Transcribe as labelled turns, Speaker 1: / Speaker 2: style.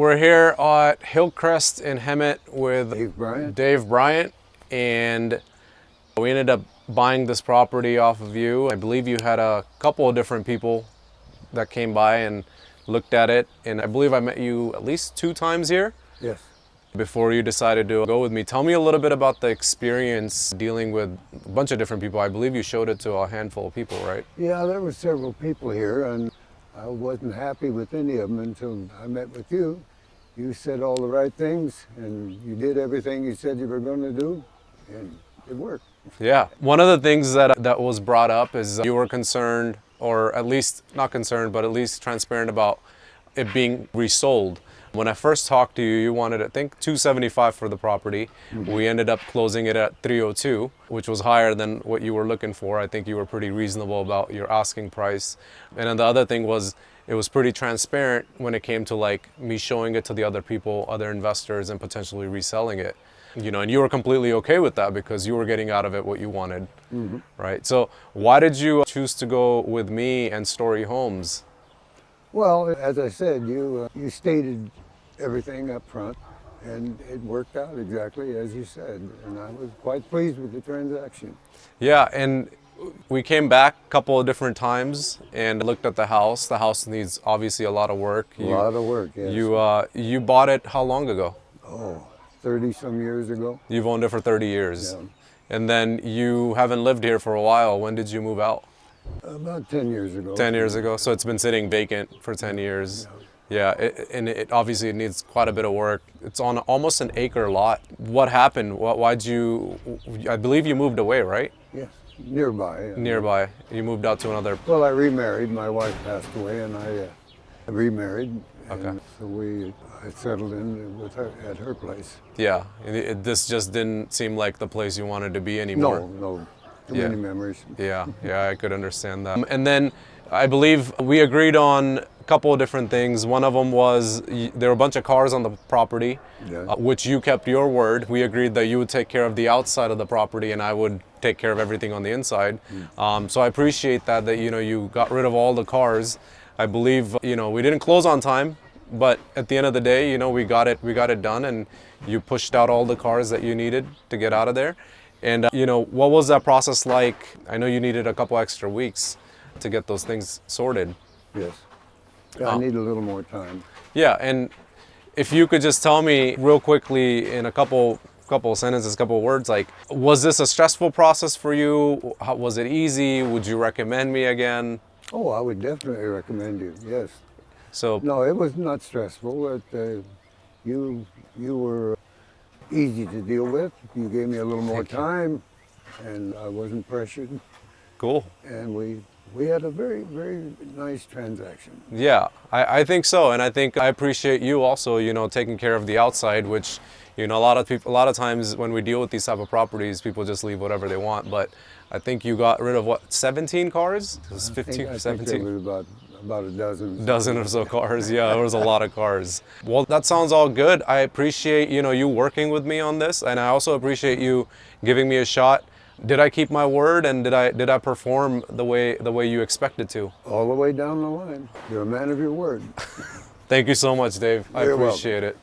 Speaker 1: we're here at Hillcrest in Hemet with
Speaker 2: Dave Bryant.
Speaker 1: And we ended up buying this property off of you. I believe you had a couple of different people that came by and looked at it, and I believe I met you at least 2 times here.
Speaker 2: Yes.
Speaker 1: Before you decided to go with me. Tell me a little bit about the experience dealing with a bunch of different people. I believe you showed it to a handful of people, right?
Speaker 2: Yeah, there were several people here, and I wasn't happy with any of them until I met with you. You said all the right things, and you did everything you said you were going to do, and it worked.
Speaker 1: Yeah. One of the things that was brought up is you were concerned, or at least not concerned, but at least transparent about it being resold. When I first talked to you, you wanted, I think, $275 for the property. Mm-hmm. We ended up closing it at $302, which was higher than what you were looking for. I think you were pretty reasonable about your asking price. And then the other thing was, it was pretty transparent when it came to like me showing it to the other people, other investors, and potentially reselling it. You know, and you were completely okay with that because you were getting out of it what you wanted, mm-hmm. right? So why did you choose to go with me and Story Homes?
Speaker 2: Well, as I said, you stated everything up front, and it worked out exactly as you said, and I was quite pleased with the transaction.
Speaker 1: Yeah, and we came back a couple of different times and looked at the house. The house needs obviously a lot of work.
Speaker 2: A lot of work, yes.
Speaker 1: You bought it how long ago?
Speaker 2: Oh, 30-some years ago.
Speaker 1: You've owned it for 30 years.
Speaker 2: Yeah.
Speaker 1: And then you haven't lived here for a while. When did you move out?
Speaker 2: About 10 years ago.
Speaker 1: 10 years ago. So it's been sitting vacant for 10 years. Yeah, it obviously it needs quite a bit of work. It's on almost an acre lot. What happened? Why'd you, I believe you moved away, right?
Speaker 2: Yes, nearby. Yeah.
Speaker 1: Nearby. You moved out to another.
Speaker 2: Well, I remarried. My wife passed away, and I remarried.
Speaker 1: Okay.
Speaker 2: And so I settled in with her at her place.
Speaker 1: Yeah, this just didn't seem like the place you wanted to be anymore.
Speaker 2: No. Too many memories.
Speaker 1: Yeah, I could understand that. And then I believe we agreed on a couple of different things. One of them was there were a bunch of cars on the property, which you kept your word. We agreed that you would take care of the outside of the property and I would take care of everything on the inside. So I appreciate that you got rid of all the cars. I believe we didn't close on time, but at the end of the day, we got it done, and you pushed out all the cars that you needed to get out of there. And what was that process like? I know you needed a couple extra weeks to get those things sorted.
Speaker 2: Yes. I need a little more time.
Speaker 1: Yeah, and if you could just tell me real quickly in a couple sentences, couple words, like, was this a stressful process for you? How, was it easy? Would you recommend me again?
Speaker 2: Oh, I would definitely recommend you, yes.
Speaker 1: So
Speaker 2: no, it was not stressful. You were easy to deal with. You gave me a little more time, and I wasn't pressured.
Speaker 1: Cool. And
Speaker 2: we had a very, very nice transaction.
Speaker 1: Yeah, I think so, and I think I appreciate you also, taking care of the outside, which, a lot of times when we deal with these type of properties, people just leave whatever they want. But I think you got rid of 17 cars? It was 15 or 17?
Speaker 2: I think it was about a dozen.
Speaker 1: Dozen or so cars, yeah, there was a lot of cars. Well, that sounds all good. I appreciate, you working with me on this, and I also appreciate you giving me a shot. Did I keep my word, and did I perform the way you expected to?
Speaker 2: All the way down the line. You're a man of your word.
Speaker 1: Thank you so much, Dave. I appreciate it.